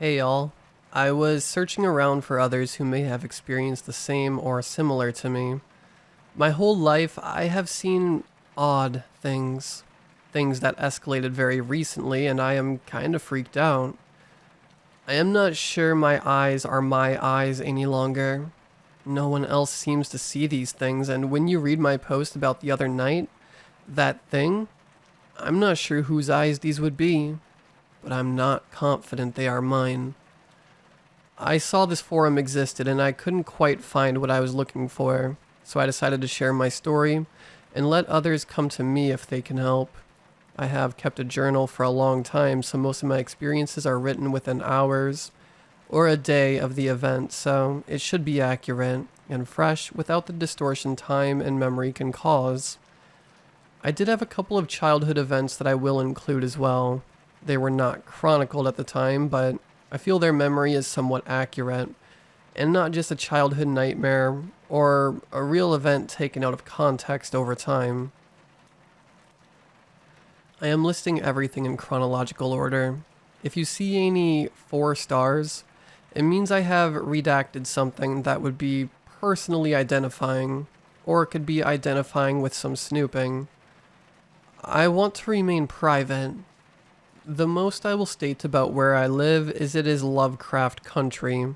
Hey y'all. I was searching around for others who may have experienced the same or similar to me. My whole life, I have seen odd things. Things that escalated very recently, and I am kind of freaked out. I am not sure my eyes are my eyes any longer. No one else seems to see these things, and when you read my post about the other night, that thing, I'm not sure whose eyes these would be, but I'm not confident they are mine. I saw this forum existed and I couldn't quite find what I was looking for, so I decided to share my story and let others come to me if they can help. I have kept a journal for a long time, so most of my experiences are written within hours or a day of the event, so it should be accurate and fresh without the distortion time and memory can cause. I did have a couple of childhood events that I will include as well. They were not chronicled at the time, but I feel their memory is somewhat accurate, and not just a childhood nightmare or a real event taken out of context over time. I am listing everything in chronological order. If you see any 4 stars, it means I have redacted something that would be personally identifying, or it could be identifying with some snooping. I want to remain private. The most I will state about where I live is it is Lovecraft country,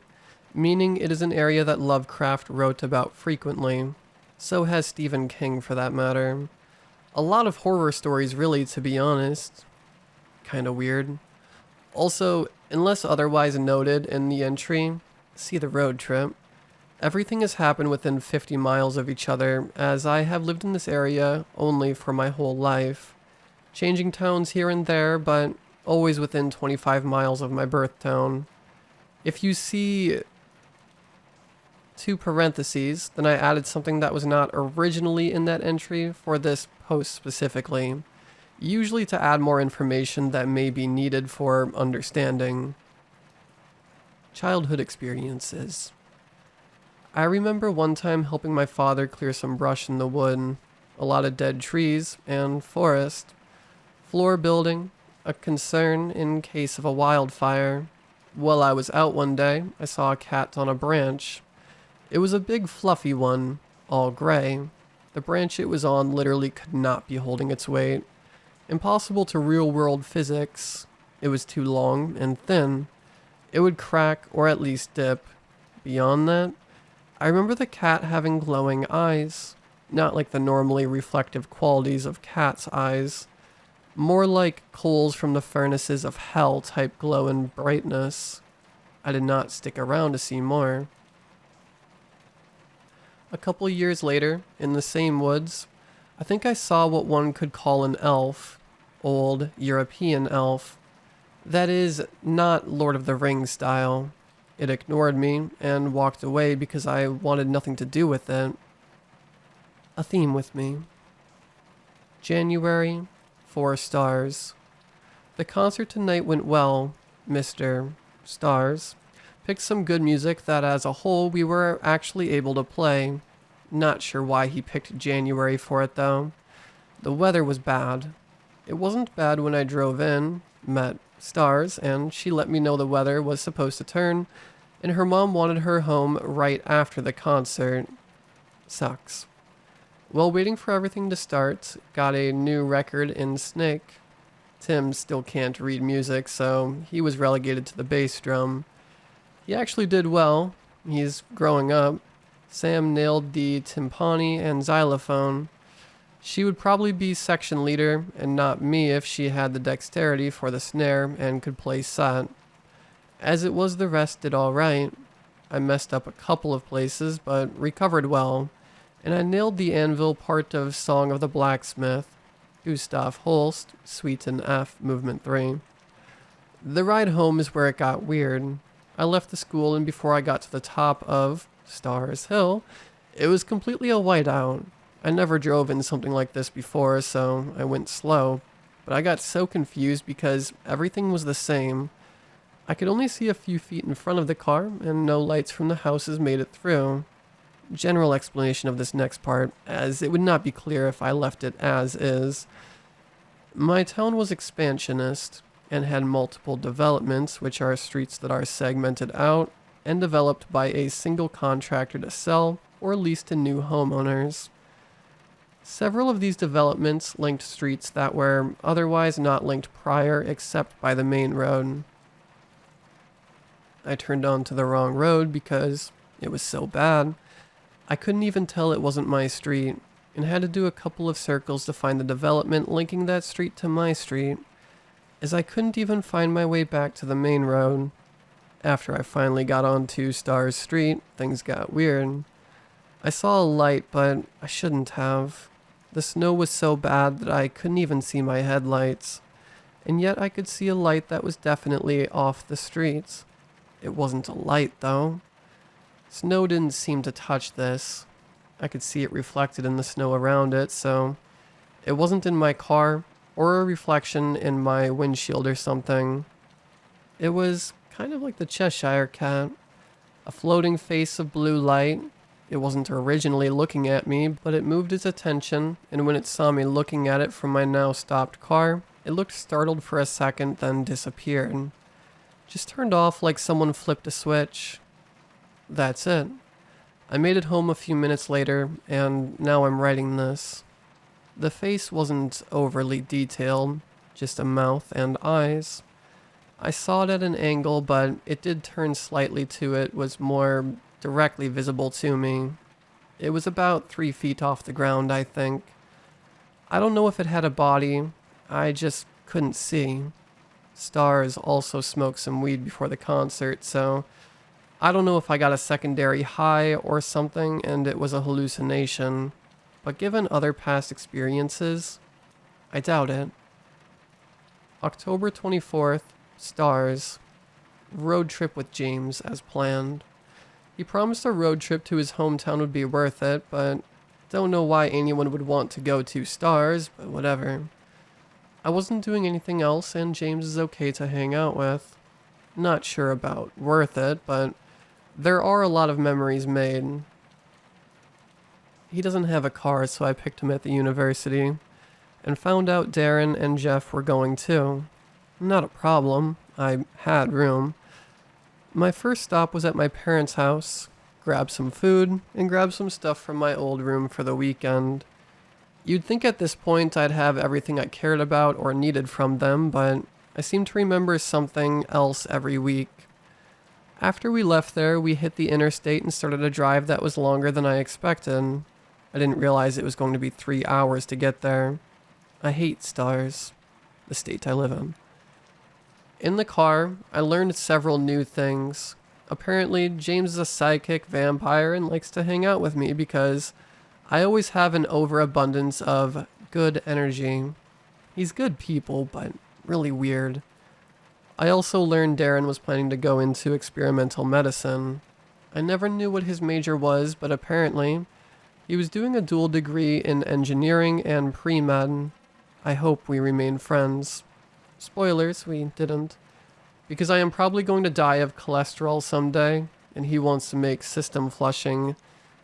meaning it is an area that Lovecraft wrote about frequently. So has Stephen King for that matter. A lot of horror stories really, to be honest. Kinda weird. Also, unless otherwise noted in the entry, see the road trip. Everything has happened within 50 miles of each other, as I have lived in this area only for my whole life. Changing towns here and there, but always within 25 miles of my birth town. If you see 2 parentheses, then I added something that was not originally in that entry for this post specifically, usually to add more information that may be needed for understanding. Childhood experiences. I remember one time helping my father clear some brush in the wood, a lot of dead trees, and forest. Floor building, a concern in case of a wildfire. While I was out one day, I saw a cat on a branch. It was a big fluffy one, all gray. The branch it was on literally could not be holding its weight. Impossible to real-world physics. It was too long and thin. It would crack or at least dip. Beyond that, I remember the cat having glowing eyes. Not like the normally reflective qualities of cat's eyes. More like coals from the furnaces of hell type glow and brightness. I did not stick around to see more. A couple years later, in the same woods, I think I saw what one could call an elf. Old European elf. That is, not Lord of the Rings style. It ignored me and walked away because I wanted nothing to do with it. A theme with me. January, 4 stars. The concert tonight went well. Mr. Stars picked some good music that as a whole we were actually able to play. Not sure why he picked January for it though. The weather was bad. It wasn't bad when I drove in, met Stars, and she let me know the weather was supposed to turn, and her mom wanted her home right after the concert. Sucks. While waiting for everything to start, got a new record in Snake. Tim still can't read music, so he was relegated to the bass drum. He actually did well. He's growing up. Sam nailed the timpani and xylophone. She would probably be section leader and not me if she had the dexterity for the snare and could play set. As it was, the rest did alright. I messed up a couple of places, but recovered well, and I nailed the anvil part of Song of the Blacksmith, Gustav Holst, Suite in F, Movement 3. The ride home is where it got weird. I left the school, and before I got to the top of Stars Hill, it was completely a whiteout. I never drove in something like this before, so I went slow, but I got so confused because everything was the same. I could only see a few feet in front of the car, and no lights from the houses made it through. General explanation of this next part, as it would not be clear if I left it as is. My town was expansionist. and had multiple developments, which are streets that are segmented out and developed by a single contractor to sell or lease to new homeowners. Several of these developments linked streets that were otherwise not linked prior except by the main road. I turned onto the wrong road because it was so bad. I couldn't even tell it wasn't my street and had to do a couple of circles to find the development linking that street to my street, as I couldn't even find my way back to the main road. After I finally got onto Stars Street, things got weird. I saw a light, but I shouldn't have. The snow was so bad that I couldn't even see my headlights, and yet I could see a light that was definitely off the streets. It wasn't a light, though. Snow didn't seem to touch this. I could see it reflected in the snow around it, so it wasn't in my car or a reflection in my windshield or something. It was kind of like the Cheshire Cat, a floating face of blue light. It wasn't originally looking at me, but it moved its attention, and when it saw me looking at it from my now stopped car, it looked startled for a second, then disappeared. Just turned off like someone flipped a switch. That's it. I made it home a few minutes later, and now I'm writing this. The face wasn't overly detailed, just a mouth and eyes. I saw it at an angle, but it did turn slightly to it was more directly visible to me. It was about 3 feet off the ground, I think. I don't know if it had a body. I just couldn't see. Stars also smoked some weed before the concert, so I don't know if I got a secondary high or something and it was a hallucination, but given other past experiences, I doubt it. October 24th, Stars. Road trip with James as planned. He promised a road trip to his hometown would be worth it, but don't know why anyone would want to go to Stars, but whatever. I wasn't doing anything else, and James is okay to hang out with. Not sure about worth it, but there are a lot of memories made. He doesn't have a car, so I picked him at the university, and found out Darren and Jeff were going too. Not a problem, I had room. My first stop was at my parents' house, grabbed some food, and grabbed some stuff from my old room for the weekend. You'd think at this point I'd have everything I cared about or needed from them, but I seem to remember something else every week. After we left there, we hit the interstate and started a drive that was longer than I expected. I didn't realize it was going to be 3 hours to get there. I hate Stars, the state I live in. In the car, I learned several new things. Apparently, James is a psychic vampire and likes to hang out with me because I always have an overabundance of good energy. He's good people, but really weird. I also learned Darren was planning to go into experimental medicine. I never knew what his major was, but apparently, he was doing a dual degree in engineering and pre-med. I hope we remain friends. Spoilers, we didn't. Because I am probably going to die of cholesterol someday, and he wants to make system flushing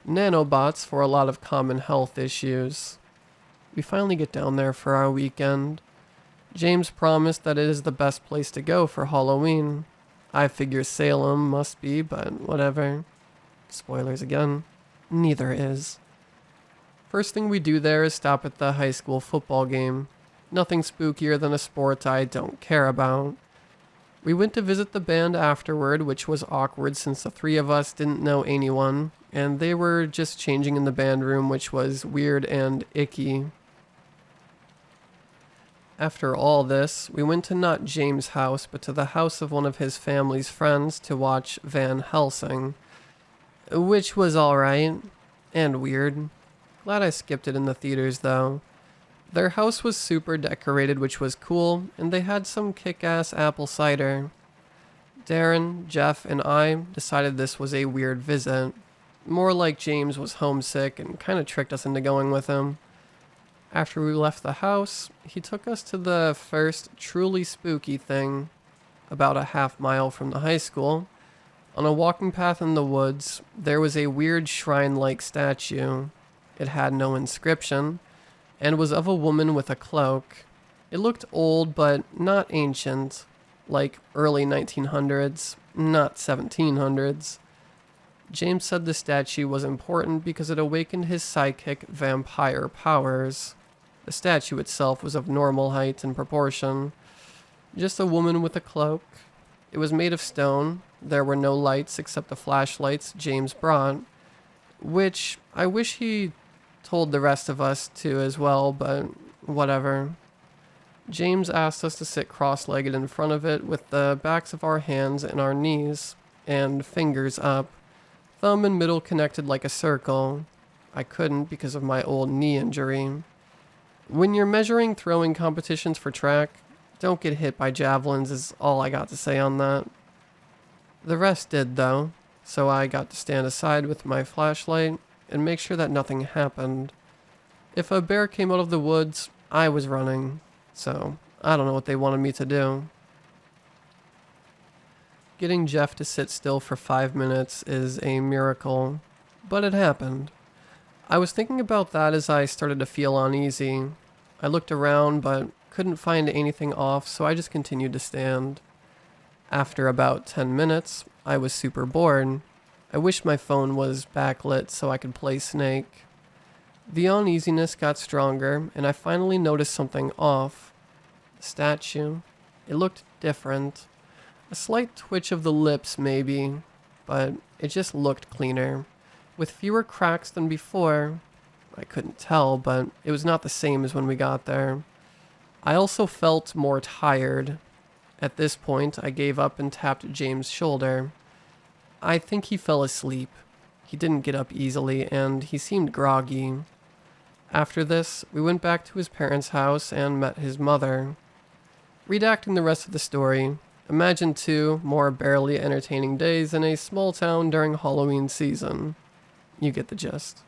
nanobots for a lot of common health issues. We finally get down there for our weekend. James promised that it is the best place to go for Halloween. I figure Salem must be, but whatever. Spoilers again. Neither is. First thing we do there is stop at the high school football game. Nothing spookier than a sport I don't care about. We went to visit the band afterward, which was awkward since the three of us didn't know anyone, and they were just changing in the band room, which was weird and icky. After all this, we went to not James' house, but to the house of one of his family's friends to watch Van Helsing, which was alright, and weird. Glad I skipped it in the theaters, though. Their house was super decorated, which was cool, and they had some kick-ass apple cider. Darren, Jeff, and I decided this was a weird visit. More like James was homesick and kind of tricked us into going with him. After we left the house, he took us to the first truly spooky thing, about a half-mile from the high school. On a walking path in the woods, there was a weird shrine-like statue. It had no inscription, and was of a woman with a cloak. It looked old, but not ancient, like early 1900s, not 1700s. James said the statue was important because it awakened his psychic vampire powers. The statue itself was of normal height and proportion, just a woman with a cloak. It was made of stone. There were no lights except the flashlights James brought, which I wish he told the rest of us to as well, but whatever. James asked us to sit cross-legged in front of it with the backs of our hands and our knees, and fingers up, thumb and middle connected like a circle. I couldn't because of my old knee injury. When you're measuring throwing competitions for track, don't get hit by javelins is all I got to say on that. The rest did though, so I got to stand aside with my flashlight and make sure that nothing happened. If a bear came out of the woods, I was running, so I don't know what they wanted me to do. Getting Jeff to sit still for 5 minutes is a miracle, but it happened. I was thinking about that as I started to feel uneasy. I looked around but couldn't find anything off, so I just continued to stand. After about 10 minutes, I was super bored. I wish my phone was backlit so I could play Snake. The uneasiness got stronger, and I finally noticed something off. The statue. It looked different. A slight twitch of the lips, maybe, but it just looked cleaner, with fewer cracks than before. I couldn't tell, but it was not the same as when we got there. I also felt more tired. At this point, I gave up and tapped James' shoulder. I think he fell asleep. He didn't get up easily, and he seemed groggy. After this, we went back to his parents' house and met his mother. Redacting the rest of the story, imagine 2 more barely entertaining days in a small town during Halloween season. You get the gist.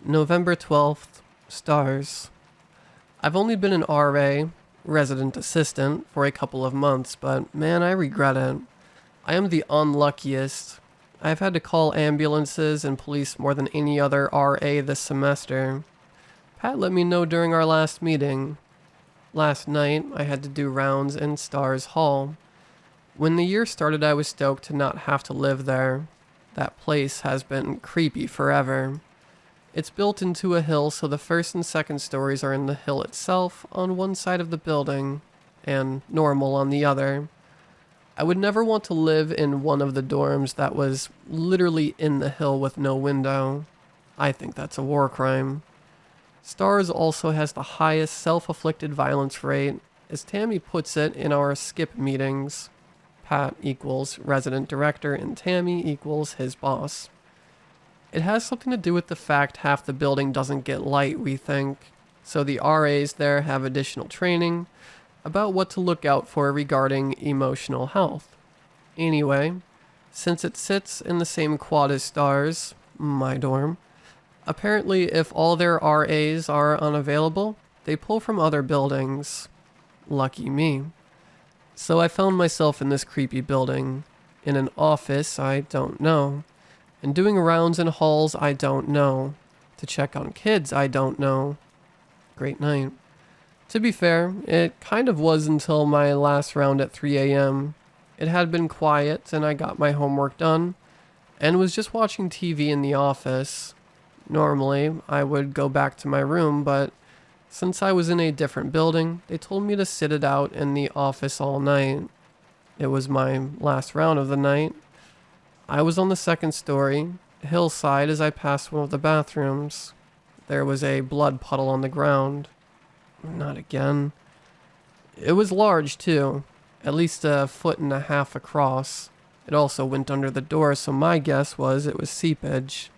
November 12th, stars. I've only been an RA, resident assistant, for a couple of months, but man, I regret it. I am the unluckiest. I've had to call ambulances and police more than any other RA this semester. Pat let me know during our last meeting. Last night, I had to do rounds in Stars Hall. When the year started, I was stoked to not have to live there. That place has been creepy forever. It's built into a hill, so the first and second stories are in the hill itself on one side of the building, and normal on the other. I would never want to live in one of the dorms that was literally in the hill with no window. I think that's a war crime. Stars also has the highest self-afflicted violence rate, as Tammy puts it in our skip meetings. Pat equals resident director and Tammy equals his boss. It has something to do with the fact half the building doesn't get light, we think, so the RAs there have additional training about what to look out for regarding emotional health. Anyway, since it sits in the same quad as Stars, my dorm, apparently if all their RAs are unavailable, they pull from other buildings. Lucky me. So I found myself in this creepy building, in an office I don't know, and doing rounds in halls I don't know, to check on kids I don't know. Great night. To be fair, it kind of was until my last round at 3 a.m. It had been quiet and I got my homework done, and was just watching TV in the office. Normally, I would go back to my room, but since I was in a different building, they told me to sit it out in the office all night. It was my last round of the night. I was on the second story, hillside, as I passed one of the bathrooms. There was a blood puddle on the ground. Not again. It was large, too, at least 1.5 feet across. It also went under the door, so my guess was it was seepage.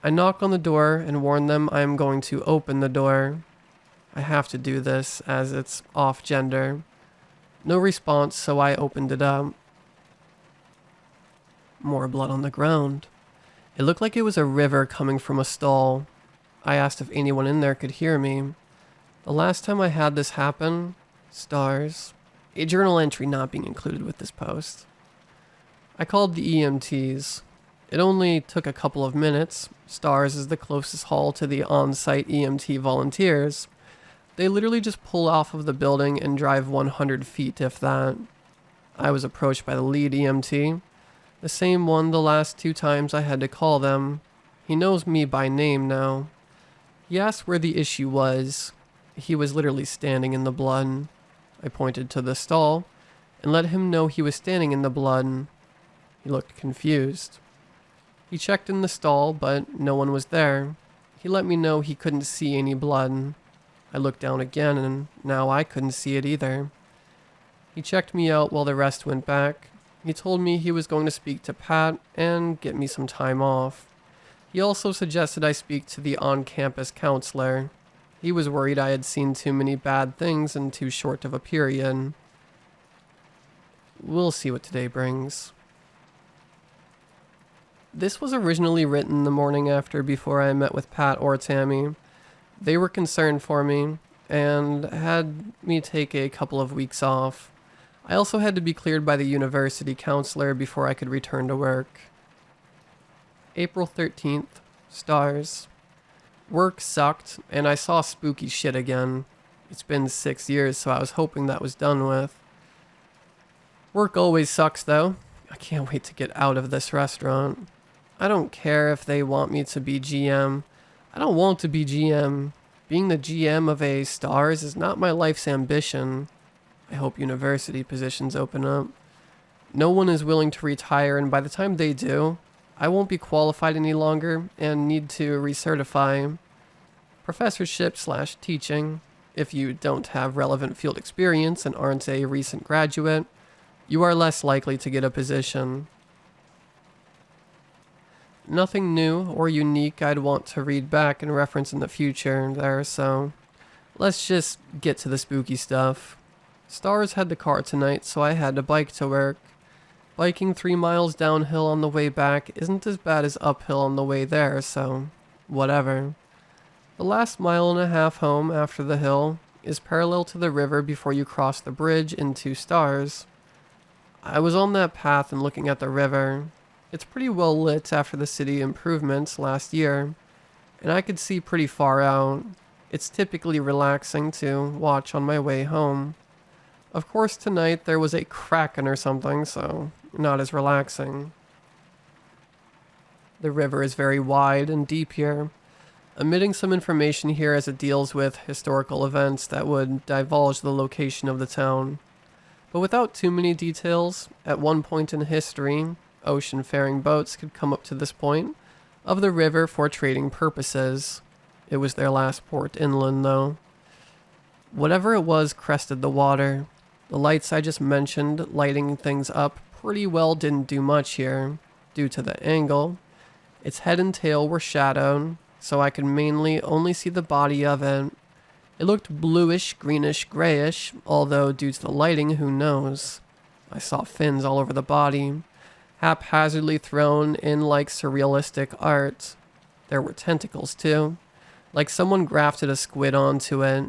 I knock on the door and warn them I am going to open the door. I have to do this, as it's off-gender. No response, so I opened it up. More blood on the ground. It looked like it was a river coming from a stall. I asked if anyone in there could hear me. The last time I had this happen, stars, a journal entry not being included with this post. I called the EMTs. It only took a couple of minutes. Stars is the closest hall to the on-site EMT volunteers. They literally just pull off of the building and drive 100 feet, if that. I was approached by the lead EMT, the same one the last 2 times I had to call them. He knows me by name now. He asked where the issue was. He was literally standing in the blood. I pointed to the stall and let him know he was standing in the blood. He looked confused. He checked in the stall, but no one was there. He let me know he couldn't see any blood. I looked down again, and now I couldn't see it either. He checked me out while the rest went back. He told me he was going to speak to Pat and get me some time off. He also suggested I speak to the on-campus counselor. He was worried I had seen too many bad things in too short of a period. We'll see what today brings. This was originally written the morning after before I met with Pat or Tammy. They were concerned for me and had me take a couple of weeks off. I also had to be cleared by the university counselor before I could return to work. April 13th, stars. Work sucked, and I saw spooky shit again. It's been 6 years, so I was hoping that was done with. Work always sucks, though. I can't wait to get out of this restaurant. I don't care if they want me to be GM. I don't want to be GM. Being the GM of a Stars is not my life's ambition. I hope university positions open up. No one is willing to retire, and by the time they do, I won't be qualified any longer and need to recertify. Professorship/teaching. If you don't have relevant field experience and aren't a recent graduate, you are less likely to get a position. Nothing new or unique I'd want to read back and reference in the future there, so let's just get to the spooky stuff. Stars had the car tonight, so I had to bike to work. Biking 3 miles downhill on the way back isn't as bad as uphill on the way there, so whatever. The last 1.5 miles home after the hill is parallel to the river before you cross the bridge into Stars. I was on that path and looking at the river. It's pretty well lit after the city improvements last year, and I could see pretty far out. It's typically relaxing to watch on my way home. Of course, tonight there was a kraken or something, so not as relaxing. The river is very wide and deep here, omitting some information here as it deals with historical events that would divulge the location of the town. But without too many details, at one point in history, ocean-faring boats could come up to this point of the river for trading purposes. It was their last port inland, though. Whatever it was crested the water. The lights I just mentioned, lighting things up pretty well, didn't do much here, due to the angle. Its head and tail were shadowed, so I could mainly only see the body of it. It looked bluish, greenish, grayish, although due to the lighting, who knows. I saw fins all over the body, haphazardly thrown in like surrealistic art. There were tentacles too, like someone grafted a squid onto it.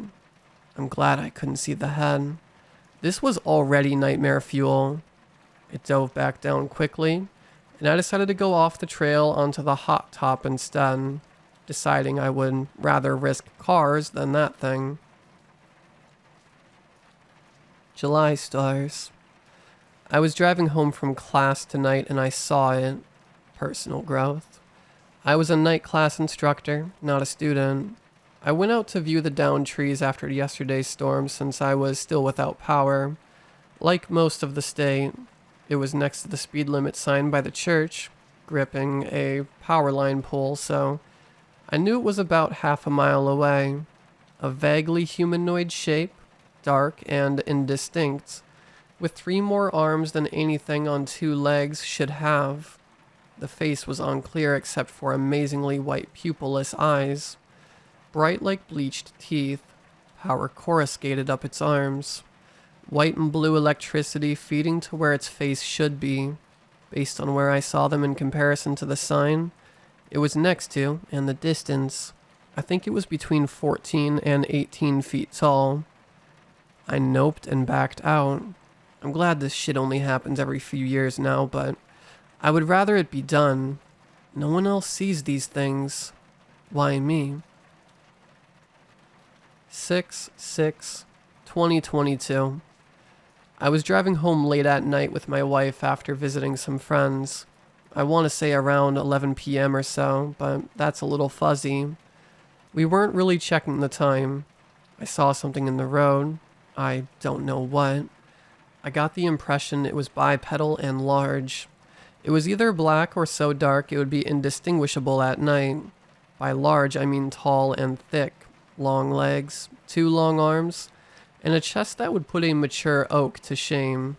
I'm glad I couldn't see the head. This was already nightmare fuel. It dove back down quickly, and I decided to go off the trail onto the hot top instead, deciding I would rather risk cars than that thing. July stars. I was driving home from class tonight and I saw it. Personal growth. I was a night class instructor, not a student. I went out to view the downed trees after yesterday's storm since I was still without power. Like most of the state, it was next to the speed limit sign by the church, gripping a power line pole, so I knew it was about 1/2 mile away. A vaguely humanoid shape, dark and indistinct, with 3 more arms than anything on 2 legs should have. The face was unclear except for amazingly white pupilless eyes, bright like bleached teeth, power coruscated up its arms, white and blue electricity feeding to where its face should be. Based on where I saw them in comparison to the sign, it was next to, and the distance, I think it was between 14 and 18 feet tall. I noped and backed out. I'm glad this shit only happens every few years now, but I would rather it be done. No one else sees these things. Why me? 6/6/2022. I was driving home late at night with my wife after visiting some friends. I want to say around 11 p.m. or so, but that's a little fuzzy. We weren't really checking the time. I saw something in the road. I don't know what. I got the impression it was bipedal and large. It was either black or so dark it would be indistinguishable at night. By large, I mean tall and thick, long legs, 2 long arms, and a chest that would put a mature oak to shame.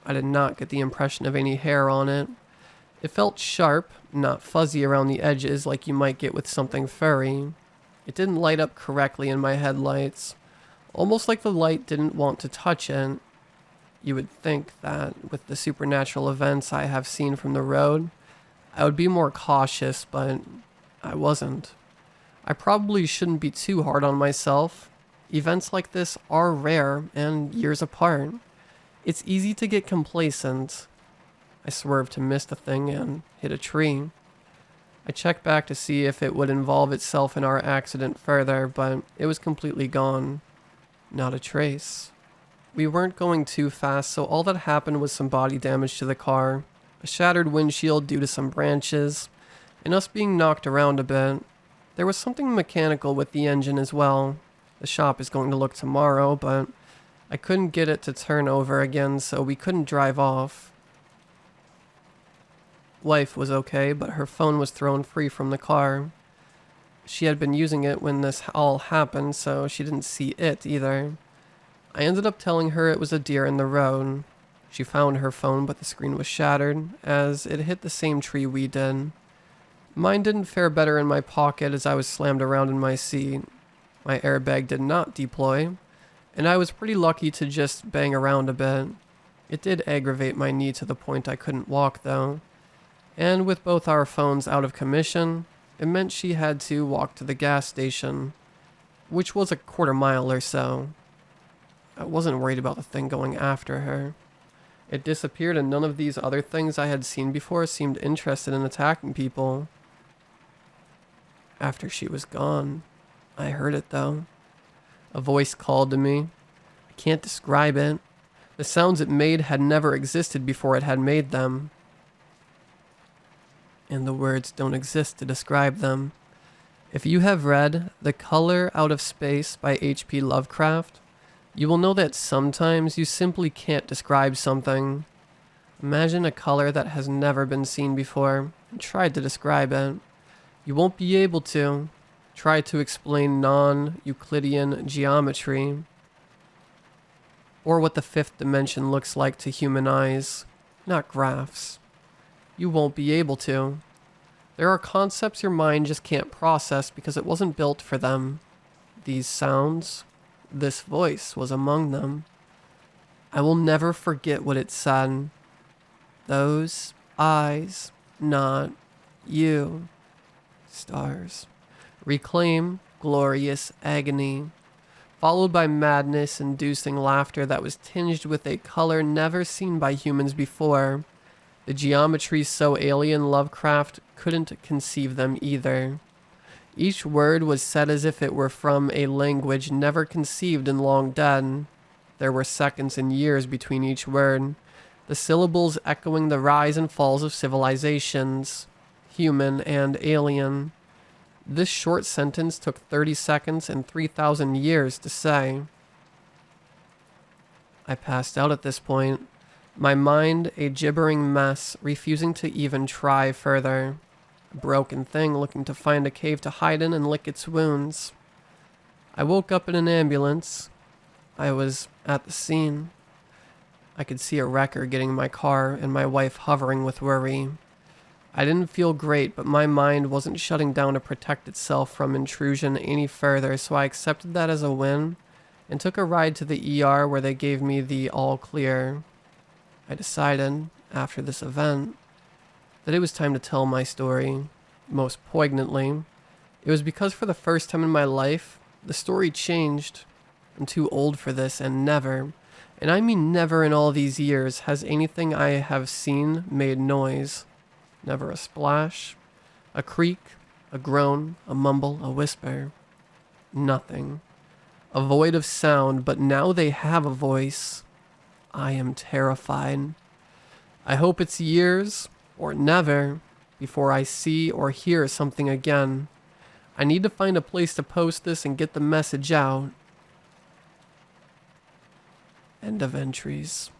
I did not get the impression of any hair on it. It felt sharp, not fuzzy around the edges like you might get with something furry. It didn't light up correctly in my headlights, almost like the light didn't want to touch it. You would think that, with the supernatural events I have seen from the road, I would be more cautious, but I wasn't. I probably shouldn't be too hard on myself. Events like this are rare and years apart. It's easy to get complacent. I swerved to miss the thing and hit a tree. I checked back to see if it would involve itself in our accident further, but it was completely gone. Not a trace. We weren't going too fast, so all that happened was some body damage to the car, a shattered windshield due to some branches, and us being knocked around a bit. There was something mechanical with the engine as well. The shop is going to look tomorrow, but I couldn't get it to turn over again, so we couldn't drive off. Wife was okay, but her phone was thrown free from the car. She had been using it when this all happened, so she didn't see it either. I ended up telling her it was a deer in the road. She found her phone, but the screen was shattered, as it hit the same tree we did. Mine didn't fare better in my pocket as I was slammed around in my seat. My airbag did not deploy, and I was pretty lucky to just bang around a bit. It did aggravate my knee to the point I couldn't walk, though. And with both our phones out of commission, it meant she had to walk to the gas station, which was a quarter-mile or so. I wasn't worried about the thing going after her. It disappeared, and none of these other things I had seen before seemed interested in attacking people. After she was gone, I heard it though. A voice called to me. I can't describe it. The sounds it made had never existed before it had made them. And the words don't exist to describe them. If you have read The Color Out of Space by H.P. Lovecraft, you will know that sometimes you simply can't describe something. Imagine a color that has never been seen before and try to describe it. You won't be able to. Try to explain non-Euclidean geometry, or what the fifth dimension looks like to human eyes, not graphs. You won't be able to. There are concepts your mind just can't process because it wasn't built for them. These sounds, this voice was among them. I will never forget what it said. Those eyes, not you. Stars. Reclaim glorious agony, followed by madness-inducing laughter that was tinged with a color never seen by humans before. The geometry so alien Lovecraft couldn't conceive them either. Each word was said as if it were from a language never conceived and long dead. There were seconds and years between each word, the syllables echoing the rise and falls of civilizations, human and alien. This short sentence took 30 seconds and 3,000 years to say. I passed out at this point, my mind a gibbering mess, refusing to even try further. A broken thing looking to find a cave to hide in and lick its wounds. I woke up in an ambulance. I was at the scene. I could see a wrecker getting in my car and my wife hovering with worry. I didn't feel great, but my mind wasn't shutting down to protect itself from intrusion any further, so I accepted that as a win and took a ride to the ER where they gave me the all clear. I decided, after this event, that it was time to tell my story. Most poignantly, it was because for the first time in my life, the story changed. I'm too old for this, and never, and I mean never in all these years, has anything I have seen made noise. Never a splash, A creak, a groan, a mumble, a whisper. Nothing. A void of sound, but now they have a voice. I am terrified. I hope it's years, or never, before I see or hear something again. I need to find a place to post this and get the message out. End of entries.